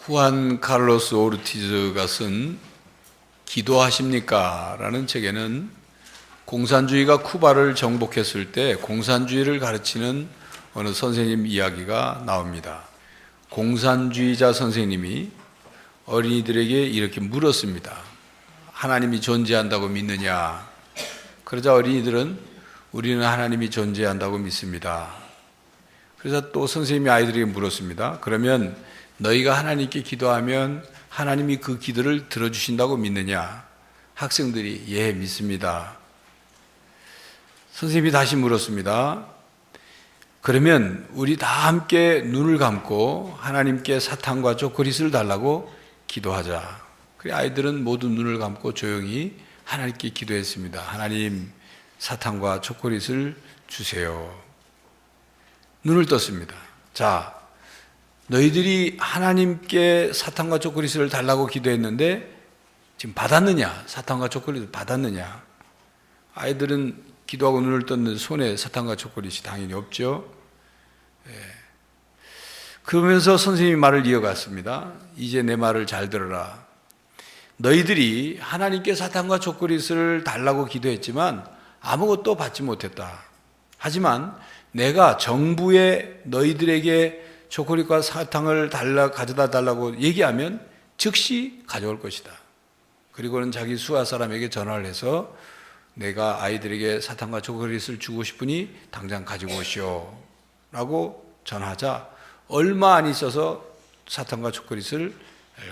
후안 카를로스 오르티즈가 쓴 기도하십니까? 라는 책에는 공산주의가 쿠바를 정복했을 때 공산주의를 가르치는 어느 선생님 이야기가 나옵니다. 공산주의자 선생님이 어린이들에게 이렇게 물었습니다. 하나님이 존재한다고 믿느냐? 그러자 어린이들은 우리는 하나님이 존재한다고 믿습니다. 그래서 또 선생님이 아이들에게 물었습니다. 그러면 너희가 하나님께 기도하면 하나님이 그 기도를 들어주신다고 믿느냐? 학생들이 예, 믿습니다. 선생님이 다시 물었습니다. 그러면 우리 다 함께 눈을 감고 하나님께 사탕과 초콜릿을 달라고 기도하자. 그래 아이들은 모두 눈을 감고 조용히 하나님께 기도했습니다. 하나님, 사탕과 초콜릿을 주세요. 눈을 떴습니다. 자, 너희들이 하나님께 사탕과 초콜릿을 달라고 기도했는데 지금 받았느냐? 사탕과 초콜릿을 받았느냐? 아이들은 기도하고 눈을 떴는데 손에 사탕과 초콜릿이 당연히 없죠. 그러면서 선생님이 말을 이어갔습니다. 이제 내 말을 잘 들어라. 너희들이 하나님께 사탕과 초콜릿을 달라고 기도했지만 아무것도 받지 못했다. 하지만 내가 정부에 너희들에게 초콜릿과 사탕을 가져다 달라고 얘기하면 즉시 가져올 것이다. 그리고는 자기 수하 사람에게 전화를 해서 내가 아이들에게 사탕과 초콜릿을 주고 싶으니 당장 가지고 오시오 라고 전화하자 얼마 안 있어서 사탕과 초콜릿을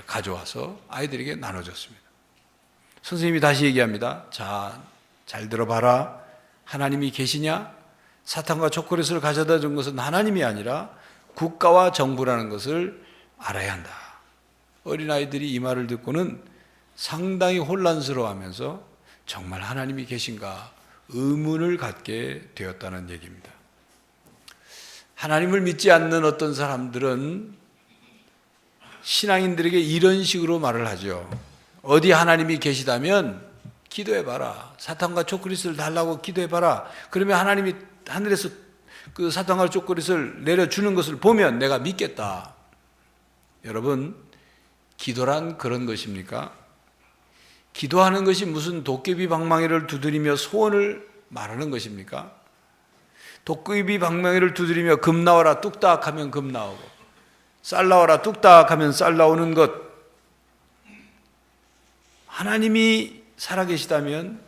가져와서 아이들에게 나눠줬습니다. 선생님이 다시 얘기합니다. 자, 잘 들어봐라. 하나님이 계시냐? 사탕과 초콜릿을 가져다 준 것은 하나님이 아니라 국가와 정부라는 것을 알아야 한다. 어린아이들이 이 말을 듣고는 상당히 혼란스러워하면서 정말 하나님이 계신가 의문을 갖게 되었다는 얘기입니다. 하나님을 믿지 않는 어떤 사람들은 신앙인들에게 이런 식으로 말을 하죠. 어디 하나님이 계시다면 기도해봐라. 사탕과 초콜릿을 달라고 기도해봐라. 그러면 하나님이 하늘에서 그 사탕과 초콜릿을 내려주는 것을 보면 내가 믿겠다. 여러분, 기도란 그런 것입니까? 기도하는 것이 무슨 도깨비 방망이를 두드리며 소원을 말하는 것입니까? 도깨비 방망이를 두드리며 금 나와라 뚝딱 하면 금 나오고 쌀 나와라 뚝딱 하면 쌀 나오는 것. 하나님이 살아계시다면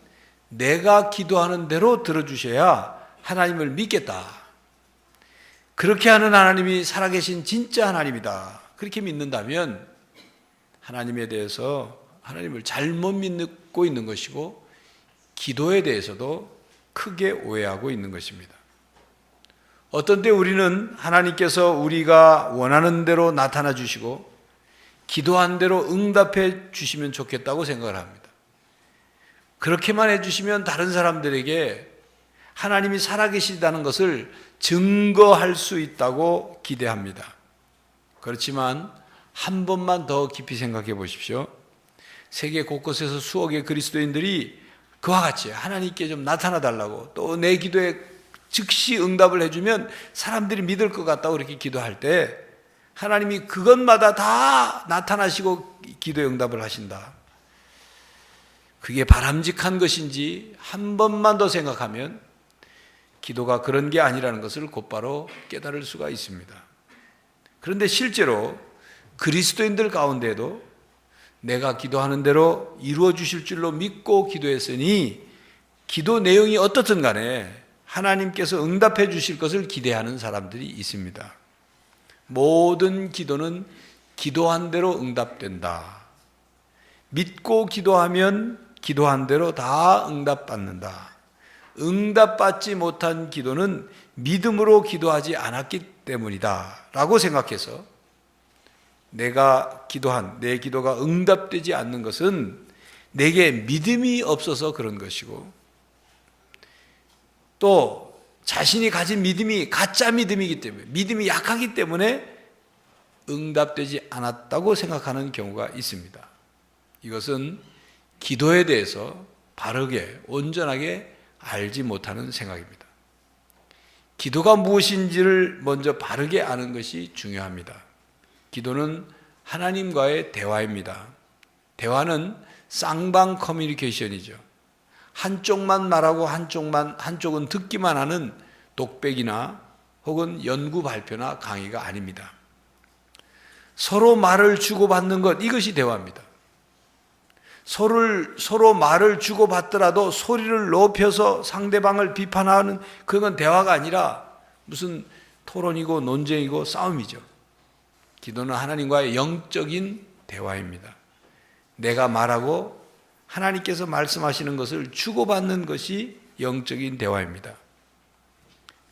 내가 기도하는 대로 들어주셔야 하나님을 믿겠다. 그렇게 하는 하나님이 살아계신 진짜 하나님이다. 그렇게 믿는다면 하나님에 대해서 하나님을 잘못 믿고 있는 것이고 기도에 대해서도 크게 오해하고 있는 것입니다. 어떤 때 우리는 하나님께서 우리가 원하는 대로 나타나 주시고 기도한 대로 응답해 주시면 좋겠다고 생각을 합니다. 그렇게만 해주시면 다른 사람들에게 하나님이 살아계시다는 것을 증거할 수 있다고 기대합니다. 그렇지만 한 번만 더 깊이 생각해 보십시오. 세계 곳곳에서 수억의 그리스도인들이 그와 같이 하나님께 좀 나타나 달라고 또 내 기도에 즉시 응답을 해주면 사람들이 믿을 것 같다고 그렇게 기도할 때 하나님이 그것마다 다 나타나시고 기도에 응답을 하신다. 그게 바람직한 것인지 한 번만 더 생각하면 기도가 그런 게 아니라는 것을 곧바로 깨달을 수가 있습니다. 그런데 실제로 그리스도인들 가운데도 내가 기도하는 대로 이루어 주실 줄로 믿고 기도했으니 기도 내용이 어떻든 간에 하나님께서 응답해 주실 것을 기대하는 사람들이 있습니다. 모든 기도는 기도한 대로 응답된다. 믿고 기도하면 기도한 대로 다 응답받는다. 응답받지 못한 기도는 믿음으로 기도하지 않았기 때문이다 라고 생각해서 내가 기도한 내 기도가 응답되지 않는 것은 내게 믿음이 없어서 그런 것이고 또 자신이 가진 믿음이 가짜 믿음이기 때문에 믿음이 약하기 때문에 응답되지 않았다고 생각하는 경우가 있습니다. 이것은 기도에 대해서 바르게 온전하게 알지 못하는 생각입니다. 기도가 무엇인지를 먼저 바르게 아는 것이 중요합니다. 기도는 하나님과의 대화입니다. 대화는 쌍방 커뮤니케이션이죠. 한쪽만 말하고 한쪽은 듣기만 하는 독백이나 혹은 연구 발표나 강의가 아닙니다. 서로 말을 주고받는 것, 이것이 대화입니다. 서로 말을 주고받더라도 소리를 높여서 상대방을 비판하는 그건 대화가 아니라 무슨 토론이고 논쟁이고 싸움이죠. 기도는 하나님과의 영적인 대화입니다. 내가 말하고 하나님께서 말씀하시는 것을 주고받는 것이 영적인 대화입니다.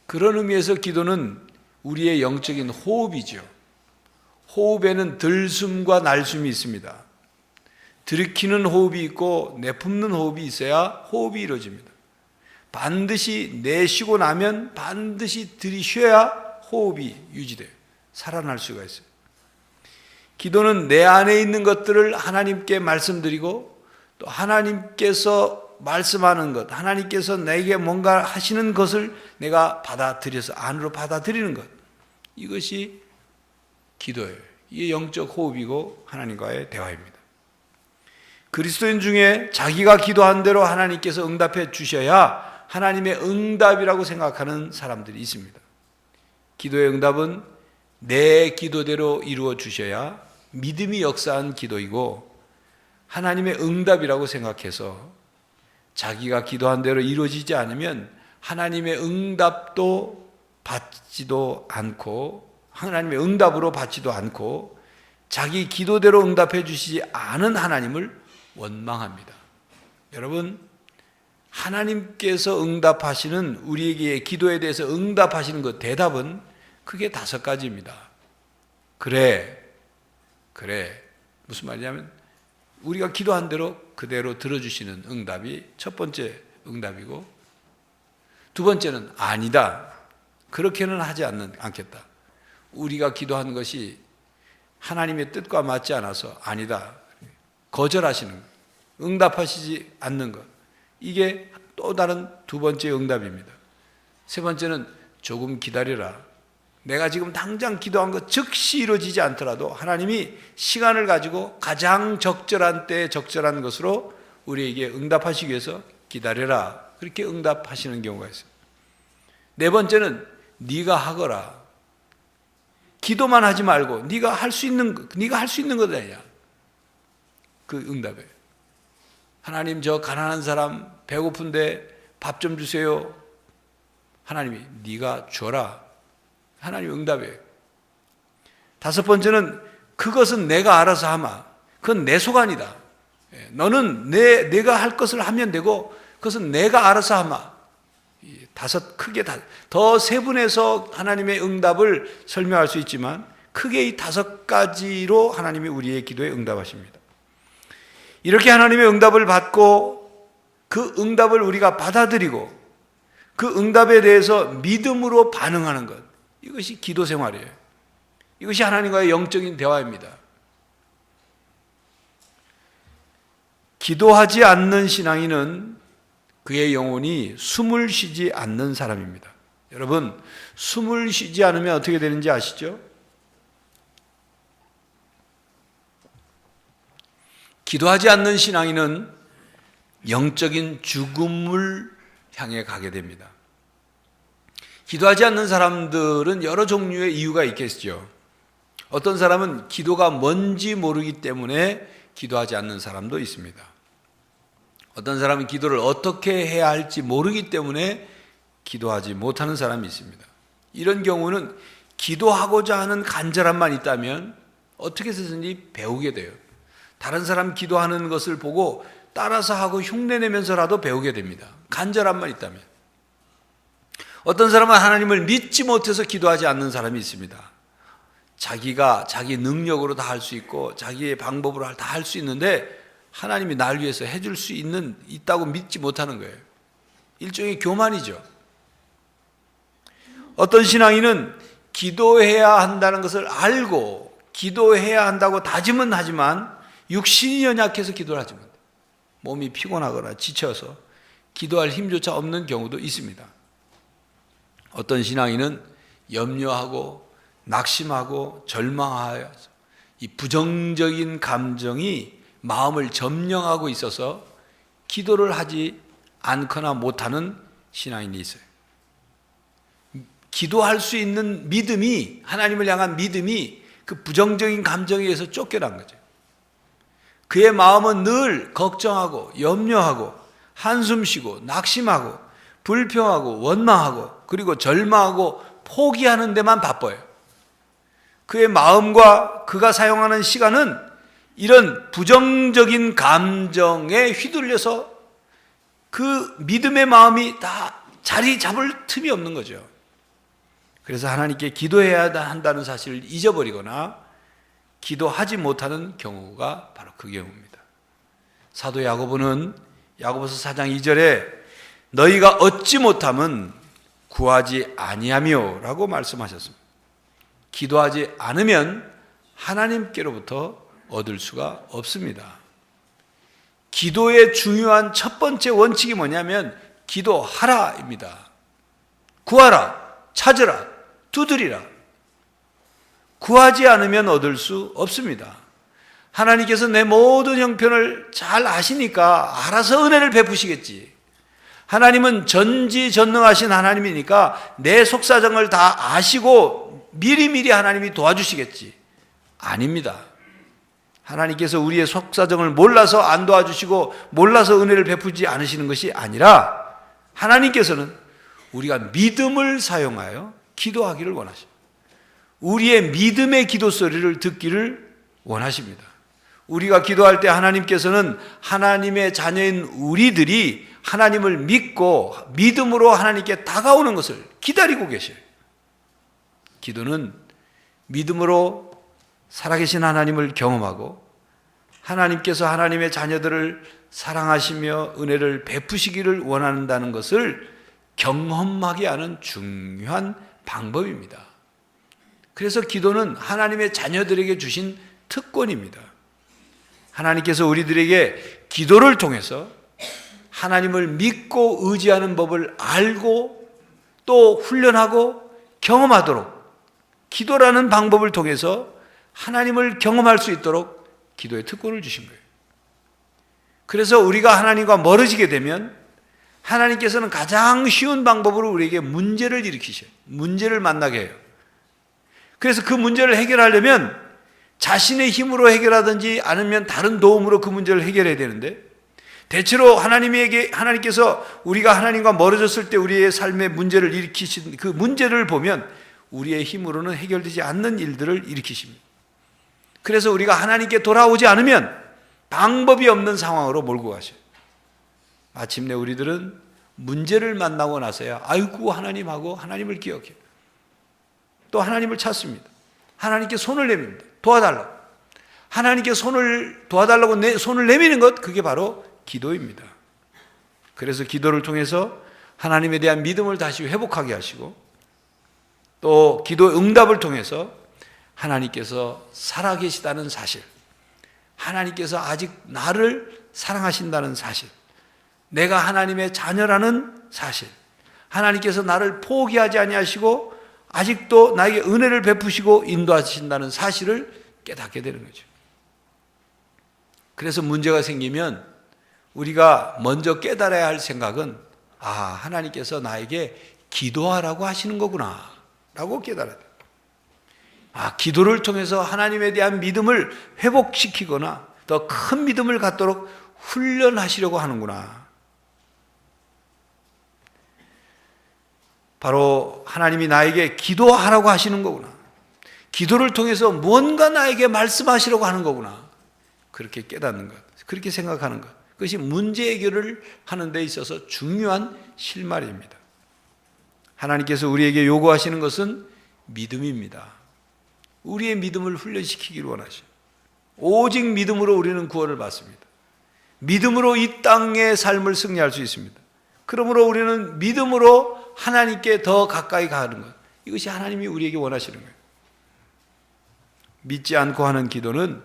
그런 의미에서 기도는 우리의 영적인 호흡이죠. 호흡에는 들숨과 날숨이 있습니다. 들이키는 호흡이 있고 내뿜는 호흡이 있어야 호흡이 이루어집니다. 반드시 내쉬고 나면 반드시 들이쉬어야 호흡이 유지돼요. 살아날 수가 있어요. 기도는 내 안에 있는 것들을 하나님께 말씀드리고 또 하나님께서 말씀하는 것, 하나님께서 내게 뭔가 하시는 것을 내가 받아들여서 안으로 받아들이는 것, 이것이 기도예요. 이게 영적 호흡이고 하나님과의 대화입니다. 그리스도인 중에 자기가 기도한 대로 하나님께서 응답해 주셔야 하나님의 응답이라고 생각하는 사람들이 있습니다. 기도의 응답은 내 기도대로 이루어 주셔야 믿음이 역사한 기도이고 하나님의 응답이라고 생각해서 자기가 기도한 대로 이루어지지 않으면 하나님의 응답도 받지도 않고 하나님의 응답으로 받지도 않고 자기 기도대로 응답해 주시지 않은 하나님을 원망합니다. 여러분, 하나님께서 응답하시는 우리에게 기도에 대해서 응답하시는 그 대답은 크게 5가지입니다. 그래. 무슨 말이냐면 우리가 기도한 대로 그대로 들어주시는 응답이 첫 번째 응답이고 두 번째는 아니다. 그렇게는 하지 않겠다. 우리가 기도한 것이 하나님의 뜻과 맞지 않아서 아니다. 거절하시는 것, 응답하시지 않는 것. 이게 또 다른 두 번째 응답입니다. 세 번째는 조금 기다려라. 내가 지금 당장 기도한 것 즉시 이루어지지 않더라도 하나님이 시간을 가지고 가장 적절한 때에 적절한 것으로 우리에게 응답하시기 위해서 기다려라. 그렇게 응답하시는 경우가 있어요. 네 번째는 네가 하거라. 기도만 하지 말고 네가 할 수 있는 것 아니냐. 그 응답이에요. 하나님, 저 가난한 사람 배고픈데 밥 좀 주세요. 하나님이 네가 줘라. 하나님 응답이에요. 5번째는 그것은 내가 알아서 하마. 그건 내 소관이다. 너는 내가 할 것을 하면 되고 그것은 내가 알아서 하마. 크게 더 세분해서 하나님의 응답을 설명할 수 있지만 크게 이 5가지로 하나님이 우리의 기도에 응답하십니다. 이렇게 하나님의 응답을 받고 그 응답을 우리가 받아들이고 그 응답에 대해서 믿음으로 반응하는 것, 이것이 기도 생활이에요. 이것이 하나님과의 영적인 대화입니다. 기도하지 않는 신앙인은 그의 영혼이 숨을 쉬지 않는 사람입니다. 여러분, 숨을 쉬지 않으면 어떻게 되는지 아시죠? 기도하지 않는 신앙인은 영적인 죽음을 향해 가게 됩니다. 기도하지 않는 사람들은 여러 종류의 이유가 있겠죠. 어떤 사람은 기도가 뭔지 모르기 때문에 기도하지 않는 사람도 있습니다. 어떤 사람은 기도를 어떻게 해야 할지 모르기 때문에 기도하지 못하는 사람이 있습니다. 이런 경우는 기도하고자 하는 간절함만 있다면 어떻게 해서든지 배우게 돼요. 다른 사람 기도하는 것을 보고 따라서 하고 흉내내면서라도 배우게 됩니다. 간절함만 있다면. 어떤 사람은 하나님을 믿지 못해서 기도하지 않는 사람이 있습니다. 자기가 자기 능력으로 다 할 수 있고 자기의 방법으로 다 할 수 있는데 하나님이 날 위해서 해줄 수 있다고 믿지 못하는 거예요. 일종의 교만이죠. 어떤 신앙인은 기도해야 한다는 것을 알고 기도해야 한다고 다짐은 하지만 육신이 연약해서 기도를 하지 못해요. 몸이 피곤하거나 지쳐서 기도할 힘조차 없는 경우도 있습니다. 어떤 신앙인은 염려하고 낙심하고 절망하여서 이 부정적인 감정이 마음을 점령하고 있어서 기도를 하지 않거나 못하는 신앙인이 있어요. 기도할 수 있는 믿음이, 하나님을 향한 믿음이 그 부정적인 감정에 의해서 쫓겨난 거죠. 그의 마음은 늘 걱정하고 염려하고 한숨 쉬고 낙심하고 불평하고 원망하고 그리고 절망하고 포기하는 데만 바빠요. 그의 마음과 그가 사용하는 시간은 이런 부정적인 감정에 휘둘려서 그 믿음의 마음이 다 자리 잡을 틈이 없는 거죠. 그래서 하나님께 기도해야 한다는 사실을 잊어버리거나 기도하지 못하는 경우가 바로 그 경우입니다. 사도 야고보는 야고보서 4장 2절에 너희가 얻지 못함은 구하지 아니하며 라고 말씀하셨습니다. 기도하지 않으면 하나님께로부터 얻을 수가 없습니다. 기도의 중요한 첫 번째 원칙이 뭐냐면 기도하라입니다. 구하라, 찾으라, 두드리라. 구하지 않으면 얻을 수 없습니다. 하나님께서 내 모든 형편을 잘 아시니까 알아서 은혜를 베푸시겠지. 하나님은 전지전능하신 하나님이니까 내 속사정을 다 아시고 미리미리 하나님이 도와주시겠지. 아닙니다. 하나님께서 우리의 속사정을 몰라서 안 도와주시고 몰라서 은혜를 베푸지 않으시는 것이 아니라 하나님께서는 우리가 믿음을 사용하여 기도하기를 원하십니다. 우리의 믿음의 기도 소리를 듣기를 원하십니다. 우리가 기도할 때 하나님께서는 하나님의 자녀인 우리들이 하나님을 믿고 믿음으로 하나님께 다가오는 것을 기다리고 계셔요. 기도는 믿음으로 살아계신 하나님을 경험하고 하나님께서 하나님의 자녀들을 사랑하시며 은혜를 베푸시기를 원한다는 것을 경험하게 하는 중요한 방법입니다. 그래서 기도는 하나님의 자녀들에게 주신 특권입니다. 하나님께서 우리들에게 기도를 통해서 하나님을 믿고 의지하는 법을 알고 또 훈련하고 경험하도록 기도라는 방법을 통해서 하나님을 경험할 수 있도록 기도의 특권을 주신 거예요. 그래서 우리가 하나님과 멀어지게 되면 하나님께서는 가장 쉬운 방법으로 우리에게 문제를 일으키셔요. 문제를 만나게 해요. 그래서 그 문제를 해결하려면 자신의 힘으로 해결하든지 아니면 다른 도움으로 그 문제를 해결해야 되는데 대체로 하나님께서 우리가 하나님과 멀어졌을 때 우리의 삶의 문제를 일으키신 그 문제를 보면 우리의 힘으로는 해결되지 않는 일들을 일으키십니다. 그래서 우리가 하나님께 돌아오지 않으면 방법이 없는 상황으로 몰고 가셔요. 마침내 우리들은 문제를 만나고 나서야 아이고 하나님하고 하나님을 기억해요. 또 하나님을 찾습니다. 하나님께 손을 내밉니다. 도와달라고. 하나님께 도와달라고 손을 내미는 것, 그게 바로 기도입니다. 그래서 기도를 통해서 하나님에 대한 믿음을 다시 회복하게 하시고 또 기도 응답을 통해서 하나님께서 살아계시다는 사실, 하나님께서 아직 나를 사랑하신다는 사실, 내가 하나님의 자녀라는 사실, 하나님께서 나를 포기하지 아니하시고 아직도 나에게 은혜를 베푸시고 인도하신다는 사실을 깨닫게 되는 거죠. 그래서 문제가 생기면 우리가 먼저 깨달아야 할 생각은 하나님께서 나에게 기도하라고 하시는 거구나 라고 깨달아야 돼요. 기도를 통해서 하나님에 대한 믿음을 회복시키거나 더 큰 믿음을 갖도록 훈련하시려고 하는구나. 바로 하나님이 나에게 기도하라고 하시는 거구나. 기도를 통해서 무언가 나에게 말씀하시려고 하는 거구나. 그렇게 깨닫는 것, 그렇게 생각하는 것, 그것이 문제 해결을 하는 데 있어서 중요한 실마리입니다. 하나님께서 우리에게 요구하시는 것은 믿음입니다. 우리의 믿음을 훈련시키기를 원하시죠. 오직 믿음으로 우리는 구원을 받습니다. 믿음으로 이 땅의 삶을 승리할 수 있습니다. 그러므로 우리는 믿음으로 하나님께 더 가까이 가는 것, 이것이 하나님이 우리에게 원하시는 거예요. 믿지 않고 하는 기도는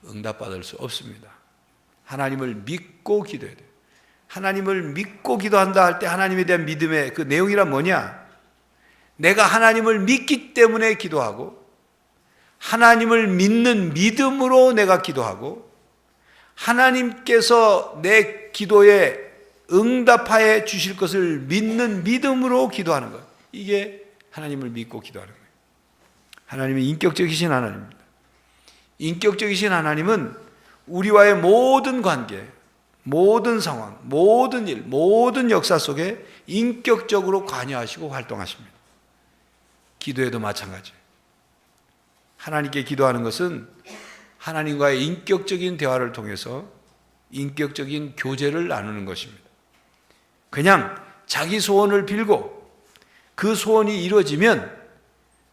응답받을 수 없습니다. 하나님을 믿고 기도해야 돼요. 하나님을 믿고 기도한다 할 때 하나님에 대한 믿음의 그 내용이란 뭐냐? 내가 하나님을 믿기 때문에 기도하고 하나님을 믿는 믿음으로 내가 기도하고 하나님께서 내 기도에 응답하여 주실 것을 믿는 믿음으로 기도하는 것. 이게 하나님을 믿고 기도하는 거예요. 하나님은 인격적이신 하나님입니다. 인격적이신 하나님은 우리와의 모든 관계, 모든 상황, 모든 일, 모든 역사 속에 인격적으로 관여하시고 활동하십니다. 기도에도 마찬가지예요. 하나님께 기도하는 것은 하나님과의 인격적인 대화를 통해서 인격적인 교제를 나누는 것입니다. 그냥 자기 소원을 빌고 그 소원이 이루어지면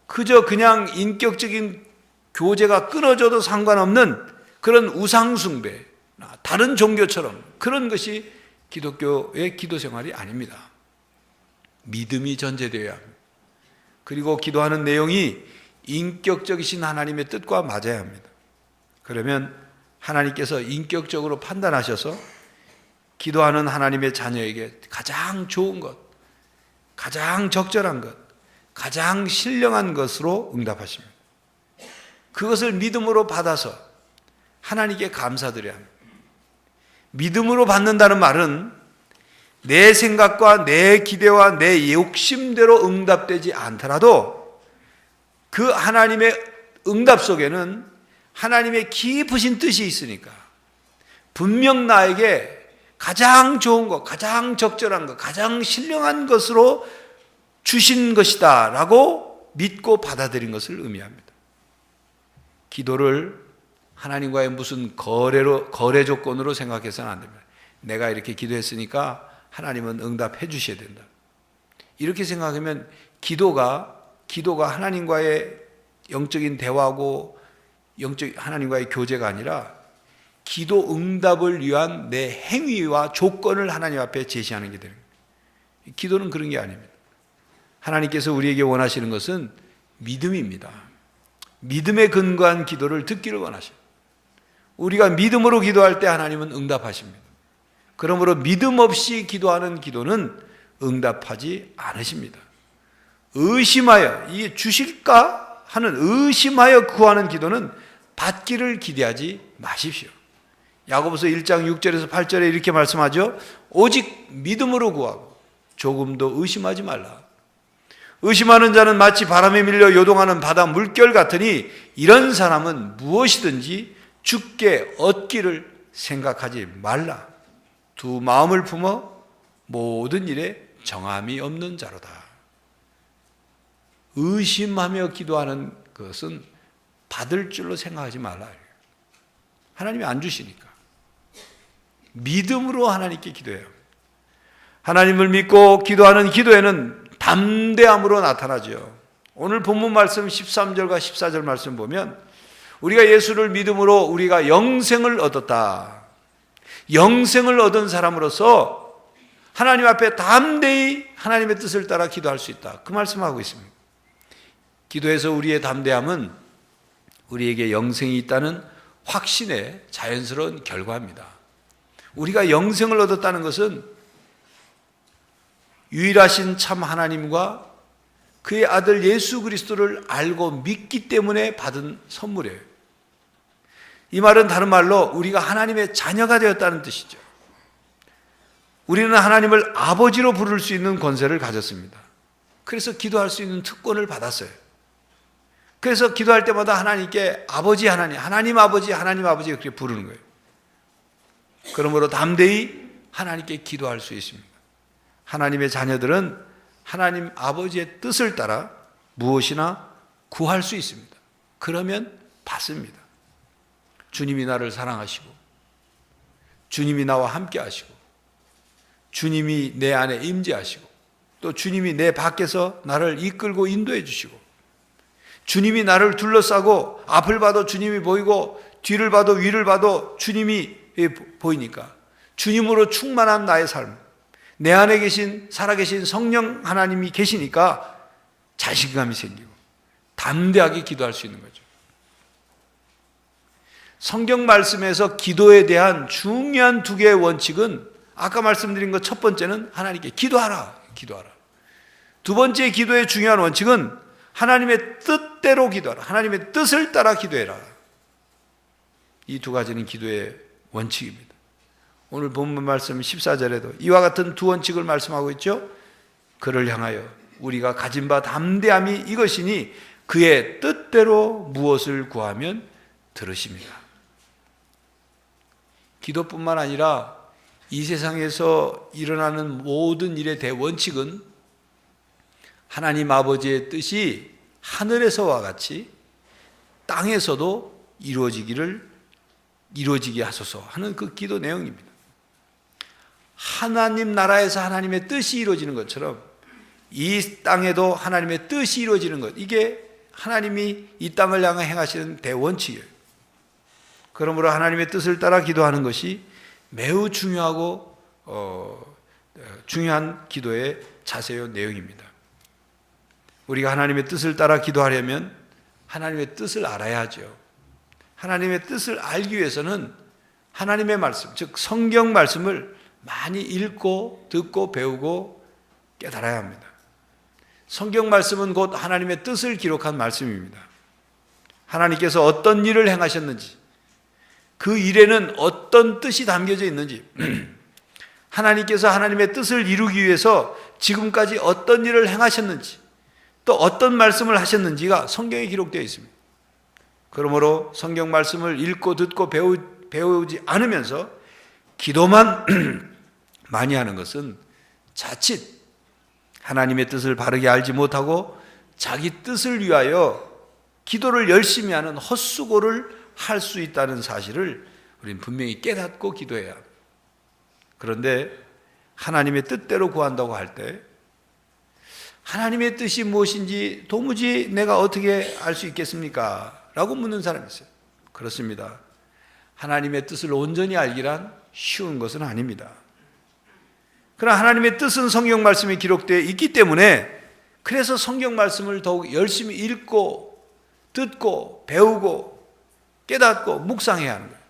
그저 그냥 인격적인 교제가 끊어져도 상관없는 그런 우상숭배, 다른 종교처럼 그런 것이 기독교의 기도 생활이 아닙니다. 믿음이 전제되어야 합니다. 그리고 기도하는 내용이 인격적이신 하나님의 뜻과 맞아야 합니다. 그러면 하나님께서 인격적으로 판단하셔서 기도하는 하나님의 자녀에게 가장 좋은 것, 가장 적절한 것, 가장 신령한 것으로 응답하십니다. 그것을 믿음으로 받아서 하나님께 감사드려야 합니다. 믿음으로 받는다는 말은 내 생각과 내 기대와 내 욕심대로 응답되지 않더라도 그 하나님의 응답 속에는 하나님의 깊으신 뜻이 있으니까 분명 나에게 가장 좋은 것, 가장 적절한 것, 가장 신령한 것으로 주신 것이다 라고 믿고 받아들인 것을 의미합니다. 기도를 하나님과의 무슨 거래 조건으로 생각해서는 안 됩니다. 내가 이렇게 기도했으니까 하나님은 응답해 주셔야 된다. 이렇게 생각하면 기도가 하나님과의 영적인 대화고 하나님과의 교제가 아니라 기도 응답을 위한 내 행위와 조건을 하나님 앞에 제시하는 게 되는 거예요. 기도는 그런 게 아닙니다. 하나님께서 우리에게 원하시는 것은 믿음입니다. 믿음에 근거한 기도를 듣기를 원하셔요. 우리가 믿음으로 기도할 때 하나님은 응답하십니다. 그러므로 믿음 없이 기도하는 기도는 응답하지 않으십니다. 의심하여 이게 주실까 하는 의심하여 구하는 기도는 받기를 기대하지 마십시오. 야고보서 1장 6절에서 8절에 이렇게 말씀하죠. 오직 믿음으로 구하고 조금도 의심하지 말라. 의심하는 자는 마치 바람에 밀려 요동하는 바다 물결 같으니 이런 사람은 무엇이든지 주께 얻기를 생각하지 말라. 두 마음을 품어 모든 일에 정함이 없는 자로다. 의심하며 기도하는 것은 받을 줄로 생각하지 말라. 하나님이 안 주시니까. 믿음으로 하나님께 기도해요. 하나님을 믿고 기도하는 기도에는 담대함으로 나타나죠. 오늘 본문 말씀 13절과 14절 말씀 보면 우리가 예수를 믿음으로 우리가 영생을 얻었다. 영생을 얻은 사람으로서 하나님 앞에 담대히 하나님의 뜻을 따라 기도할 수 있다. 그 말씀하고 있습니다. 기도에서 우리의 담대함은 우리에게 영생이 있다는 확신의 자연스러운 결과입니다. 우리가 영생을 얻었다는 것은 유일하신 참 하나님과 그의 아들 예수 그리스도를 알고 믿기 때문에 받은 선물이에요. 이 말은 다른 말로 우리가 하나님의 자녀가 되었다는 뜻이죠. 우리는 하나님을 아버지로 부를 수 있는 권세를 가졌습니다. 그래서 기도할 수 있는 특권을 받았어요. 그래서 기도할 때마다 하나님께 아버지 하나님, 하나님 아버지 그렇게 부르는 거예요. 그러므로 담대히 하나님께 기도할 수 있습니다. 하나님의 자녀들은 하나님 아버지의 뜻을 따라 무엇이나 구할 수 있습니다. 그러면 받습니다. 주님이 나를 사랑하시고 주님이 나와 함께 하시고 주님이 내 안에 임재하시고 또 주님이 내 밖에서 나를 이끌고 인도해 주시고 주님이 나를 둘러싸고 앞을 봐도 주님이 보이고 뒤를 봐도 위를 봐도 주님이 보이니까 주님으로 충만한 나의 삶, 내 안에 계신 살아계신 성령 하나님이 계시니까 자신감이 생기고 담대하게 기도할 수 있는 거죠. 성경 말씀에서 기도에 대한 중요한 두 개의 원칙은 아까 말씀드린 것 첫 번째는 하나님께 기도하라. 두 번째 기도의 중요한 원칙은 하나님의 뜻대로 기도하라. 하나님의 뜻을 따라 기도해라. 이 두 가지는 기도의 원칙입니다. 오늘 본문 말씀 14절에도 이와 같은 두 원칙을 말씀하고 있죠. 그를 향하여 우리가 가진 바 담대함이 이것이니 그의 뜻대로 무엇을 구하면 들으십니다. 기도뿐만 아니라 이 세상에서 일어나는 모든 일의 대원칙은 하나님 아버지의 뜻이 하늘에서와 같이 땅에서도 이루어지게 하소서 하는 그 기도 내용입니다. 하나님 나라에서 하나님의 뜻이 이루어지는 것처럼 이 땅에도 하나님의 뜻이 이루어지는 것, 이게 하나님이 이 땅을 향해 행하시는 대원칙이에요. 그러므로 하나님의 뜻을 따라 기도하는 것이 매우 중요하고 중요한 기도의 자세요 내용입니다. 우리가 하나님의 뜻을 따라 기도하려면 하나님의 뜻을 알아야 하죠. 하나님의 뜻을 알기 위해서는 하나님의 말씀, 즉 성경 말씀을 많이 읽고 듣고 배우고 깨달아야 합니다. 성경 말씀은 곧 하나님의 뜻을 기록한 말씀입니다. 하나님께서 어떤 일을 행하셨는지, 그 일에는 어떤 뜻이 담겨져 있는지, 하나님께서 하나님의 뜻을 이루기 위해서 지금까지 어떤 일을 행하셨는지, 또 어떤 말씀을 하셨는지가 성경에 기록되어 있습니다. 그러므로 성경 말씀을 읽고 듣고 배우지 않으면서 기도만 많이 하는 것은 자칫 하나님의 뜻을 바르게 알지 못하고 자기 뜻을 위하여 기도를 열심히 하는 헛수고를 할 수 있다는 사실을 우리는 분명히 깨닫고 기도해야 합니다. 그런데 하나님의 뜻대로 구한다고 할 때 하나님의 뜻이 무엇인지 도무지 내가 어떻게 알 수 있겠습니까? 라고 묻는 사람이 있어요. 그렇습니다. 하나님의 뜻을 온전히 알기란 쉬운 것은 아닙니다. 그러나 하나님의 뜻은 성경 말씀에 기록되어 있기 때문에 그래서 성경 말씀을 더욱 열심히 읽고 듣고 배우고 깨닫고 묵상해야 하는 거예요.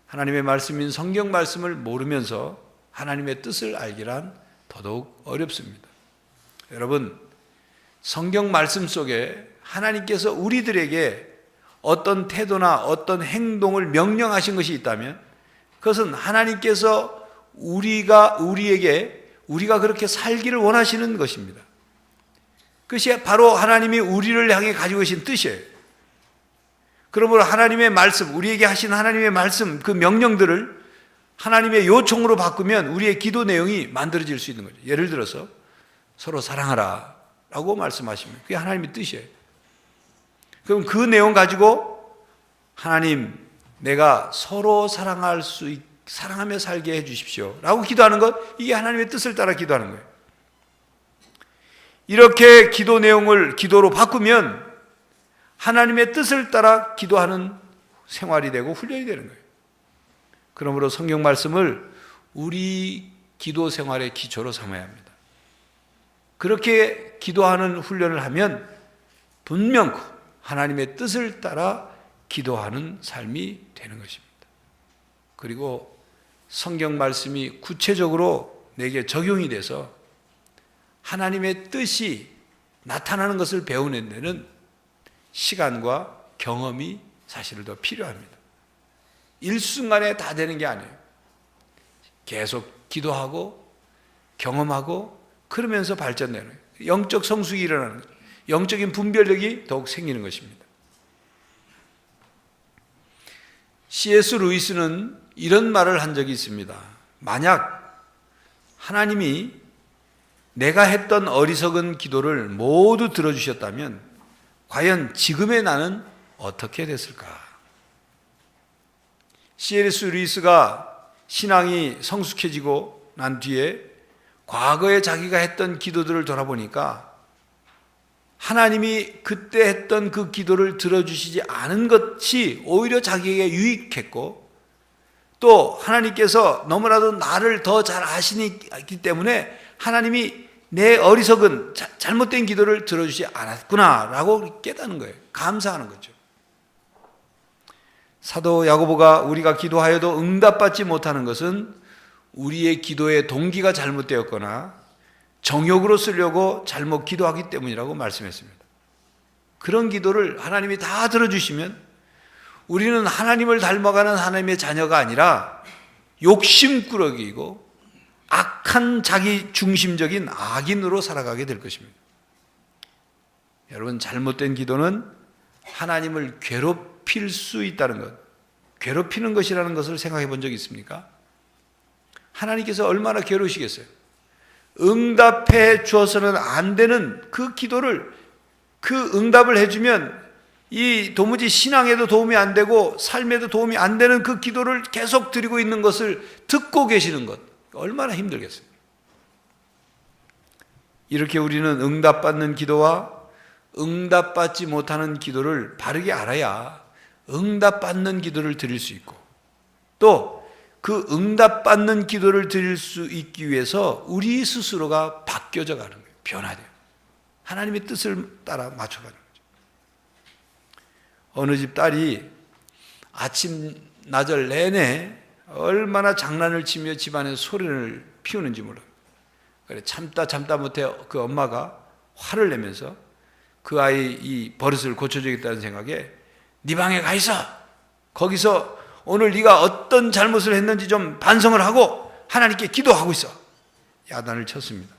하나님의 말씀인 성경 말씀을 모르면서 하나님의 뜻을 알기란 더더욱 어렵습니다. 여러분, 성경 말씀 속에 하나님께서 우리들에게 어떤 태도나 어떤 행동을 명령하신 것이 있다면 그것은 하나님께서 우리가 그렇게 살기를 원하시는 것입니다. 그것이 바로 하나님이 우리를 향해 가지고 계신 뜻이에요. 그러므로 하나님의 말씀, 우리에게 하신 하나님의 말씀, 그 명령들을 하나님의 요청으로 바꾸면 우리의 기도 내용이 만들어질 수 있는 거죠. 예를 들어서 서로 사랑하라 라고 말씀하시면 그게 하나님의 뜻이에요. 그럼 그 내용 가지고 하나님, 내가 서로 사랑하며 살게 해 주십시오 라고 기도하는 것, 이게 하나님의 뜻을 따라 기도하는 거예요. 이렇게 기도 내용을 기도로 바꾸면 하나님의 뜻을 따라 기도하는 생활이 되고 훈련이 되는 거예요. 그러므로 성경 말씀을 우리 기도 생활의 기초로 삼아야 합니다. 그렇게 기도하는 훈련을 하면 분명 하나님의 뜻을 따라 기도하는 삶이 되는 것입니다. 그리고 성경 말씀이 구체적으로 내게 적용이 돼서 하나님의 뜻이 나타나는 것을 배우는 데는 시간과 경험이 사실은 더 필요합니다. 일순간에 다 되는 게 아니에요. 계속 기도하고 경험하고 그러면서 발전되는 거예요. 영적 성숙이 일어나는 거예요. 영적인 분별력이 더욱 생기는 것입니다. C.S. 루이스는 이런 말을 한 적이 있습니다. 만약 하나님이 내가 했던 어리석은 기도를 모두 들어주셨다면 과연 지금의 나는 어떻게 됐을까? C.S. 루이스가 신앙이 성숙해지고 난 뒤에 과거에 자기가 했던 기도들을 돌아보니까 하나님이 그때 했던 그 기도를 들어주시지 않은 것이 오히려 자기에게 유익했고, 또 하나님께서 너무나도 나를 더 잘 아시기 때문에 하나님이 내 어리석은 잘못된 기도를 들어주지 않았구나라고 깨닫는 거예요. 감사하는 거죠. 사도 야고보가 우리가 기도하여도 응답받지 못하는 것은 우리의 기도의 동기가 잘못되었거나 정욕으로 쓰려고 잘못 기도하기 때문이라고 말씀했습니다. 그런 기도를 하나님이 다 들어주시면 우리는 하나님을 닮아가는 하나님의 자녀가 아니라 욕심꾸러기이고 악한 자기 중심적인 악인으로 살아가게 될 것입니다. 여러분, 잘못된 기도는 하나님을 괴롭힐 수 있다는 것, 괴롭히는 것이라는 것을 생각해 본 적이 있습니까? 하나님께서 얼마나 괴로우시겠어요? 응답해 주어서는 안 되는 그 기도를, 그 응답을 해주면 이 도무지 신앙에도 도움이 안 되고 삶에도 도움이 안 되는 그 기도를 계속 드리고 있는 것을 듣고 계시는 것, 얼마나 힘들겠어요. 이렇게 우리는 응답받는 기도와 응답받지 못하는 기도를 바르게 알아야 응답받는 기도를 드릴 수 있고, 또 그 응답받는 기도를 드릴 수 있기 위해서 우리 스스로가 바뀌어져 가는 거예요. 변화돼요. 하나님의 뜻을 따라 맞춰가는 거죠. 어느 집 딸이 아침 나절 내내 얼마나 장난을 치며 집안에 소리를 피우는지 몰라요. 그래 참다 못해 그 엄마가 화를 내면서 그 아이 이 버릇을 고쳐주겠다는 생각에 네 방에 가 있어. 거기서 오늘 네가 어떤 잘못을 했는지 좀 반성을 하고 하나님께 기도하고 있어. 야단을 쳤습니다.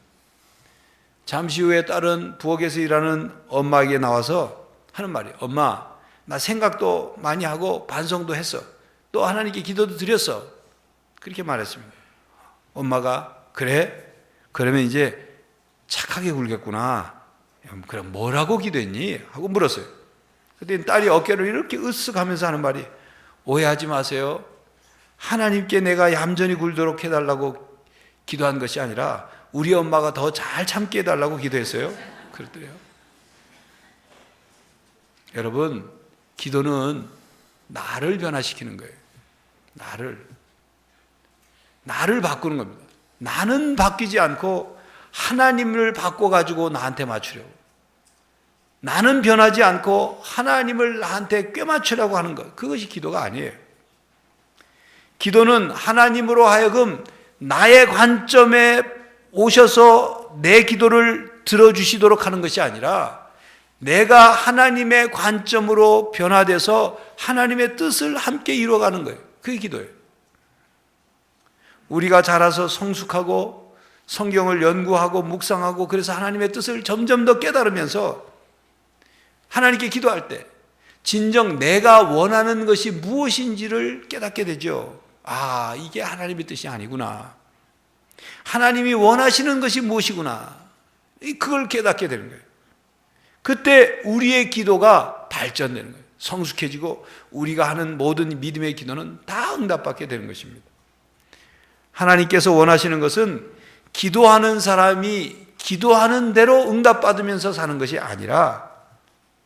잠시 후에 딸은 부엌에서 일하는 엄마에게 나와서 하는 말이, 엄마, 나 생각도 많이 하고 반성도 했어. 또 하나님께 기도도 드렸어. 그렇게 말했습니다. 엄마가, 그래? 그러면 이제 착하게 굴겠구나. 그럼 뭐라고 기도했니? 하고 물었어요. 그때 딸이 어깨를 이렇게 으쓱 하면서 하는 말이, 오해하지 마세요. 하나님께 내가 얌전히 굴도록 해달라고 기도한 것이 아니라 우리 엄마가 더 잘 참게 해달라고 기도했어요. 그랬더래요. 여러분, 기도는 나를 변화시키는 거예요. 나를 바꾸는 겁니다. 나는 바뀌지 않고 하나님을 바꿔가지고 나한테 맞추려고, 나는 변하지 않고 하나님을 나한테 꿰맞추려고 하는 것, 그것이 기도가 아니에요. 기도는 하나님으로 하여금 나의 관점에 오셔서 내 기도를 들어주시도록 하는 것이 아니라 내가 하나님의 관점으로 변화돼서 하나님의 뜻을 함께 이루어가는 거예요. 그게 기도예요. 우리가 자라서 성숙하고 성경을 연구하고 묵상하고 그래서 하나님의 뜻을 점점 더 깨달으면서 하나님께 기도할 때 진정 내가 원하는 것이 무엇인지를 깨닫게 되죠. 아, 이게 하나님의 뜻이 아니구나. 하나님이 원하시는 것이 무엇이구나. 그걸 깨닫게 되는 거예요. 그때 우리의 기도가 발전되는 거예요. 성숙해지고 우리가 하는 모든 믿음의 기도는 다 응답받게 되는 것입니다. 하나님께서 원하시는 것은 기도하는 사람이 기도하는 대로 응답받으면서 사는 것이 아니라,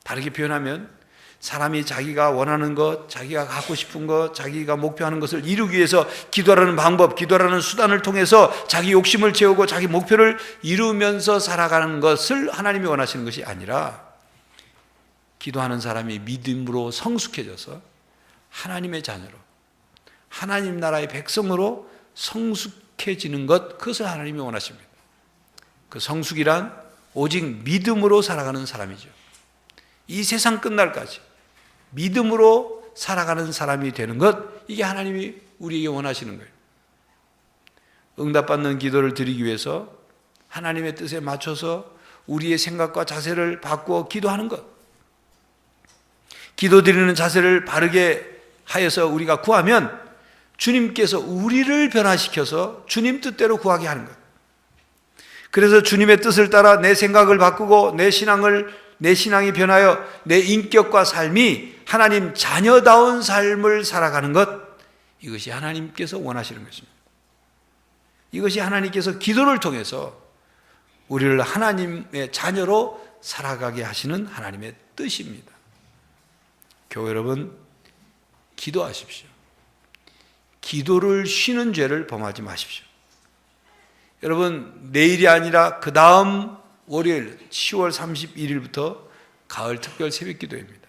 다르게 표현하면 사람이 자기가 원하는 것, 자기가 갖고 싶은 것, 자기가 목표하는 것을 이루기 위해서 기도하는 방법, 기도하는 수단을 통해서 자기 욕심을 채우고 자기 목표를 이루면서 살아가는 것을 하나님이 원하시는 것이 아니라, 기도하는 사람이 믿음으로 성숙해져서 하나님의 자녀로, 하나님 나라의 백성으로 성숙해지는 것, 그것을 하나님이 원하십니다. 그 성숙이란 오직 믿음으로 살아가는 사람이죠. 이 세상 끝날까지 믿음으로 살아가는 사람이 되는 것, 이게 하나님이 우리에게 원하시는 거예요. 응답받는 기도를 드리기 위해서 하나님의 뜻에 맞춰서 우리의 생각과 자세를 바꾸어 기도하는 것, 기도 드리는 자세를 바르게 하여서 우리가 구하면 주님께서 우리를 변화시켜서 주님 뜻대로 구하게 하는 것. 그래서 주님의 뜻을 따라 내 생각을 바꾸고 내 신앙이 변하여 내 인격과 삶이 하나님 자녀다운 삶을 살아가는 것, 이것이 하나님께서 원하시는 것입니다. 이것이 하나님께서 기도를 통해서 우리를 하나님의 자녀로 살아가게 하시는 하나님의 뜻입니다. 교회 여러분, 기도하십시오. 기도를 쉬는 죄를 범하지 마십시오. 여러분, 내일이 아니라 그 다음 월요일 10월 31일부터 가을 특별 새벽 기도입니다.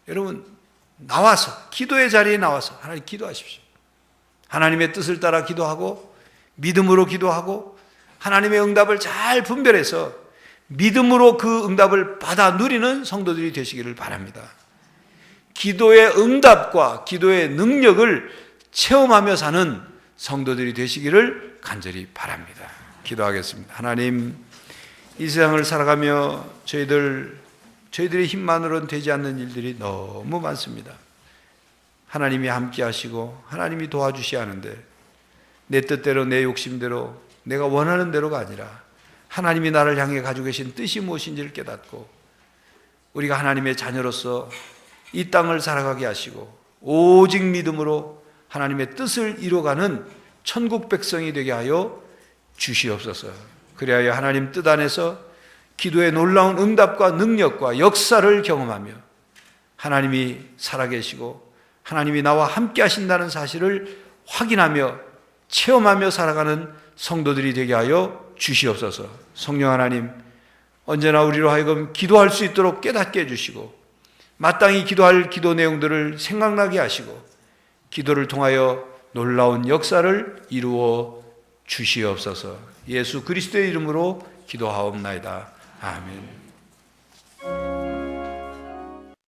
여러분, 나와서 기도의 자리에 나와서 하나님 기도하십시오. 하나님의 뜻을 따라 기도하고 믿음으로 기도하고 하나님의 응답을 잘 분별해서 믿음으로 그 응답을 받아 누리는 성도들이 되시기를 바랍니다. 기도의 응답과 기도의 능력을 체험하며 사는 성도들이 되시기를 간절히 바랍니다. 기도하겠습니다. 하나님, 이 세상을 살아가며 저희들의 힘만으로는 되지 않는 일들이 너무 많습니다. 하나님이 함께 하시고 하나님이 도와주셔야 하는데 내 뜻대로 내 욕심대로 내가 원하는 대로가 아니라 하나님이 나를 향해 가지고 계신 뜻이 무엇인지를 깨닫고 우리가 하나님의 자녀로서 이 땅을 살아가게 하시고 오직 믿음으로 하나님의 뜻을 이루어가는 천국 백성이 되게 하여 주시옵소서. 그리하여 하나님 뜻 안에서 기도의 놀라운 응답과 능력과 역사를 경험하며 하나님이 살아계시고 하나님이 나와 함께 하신다는 사실을 확인하며 체험하며 살아가는 성도들이 되게 하여 주시옵소서. 성령 하나님, 언제나 우리로 하여금 기도할 수 있도록 깨닫게 해주시고 마땅히 기도할 기도 내용들을 생각나게 하시고 기도를 통하여 놀라운 역사를 이루어 주시옵소서. 예수 그리스도의 이름으로 기도하옵나이다. 아멘.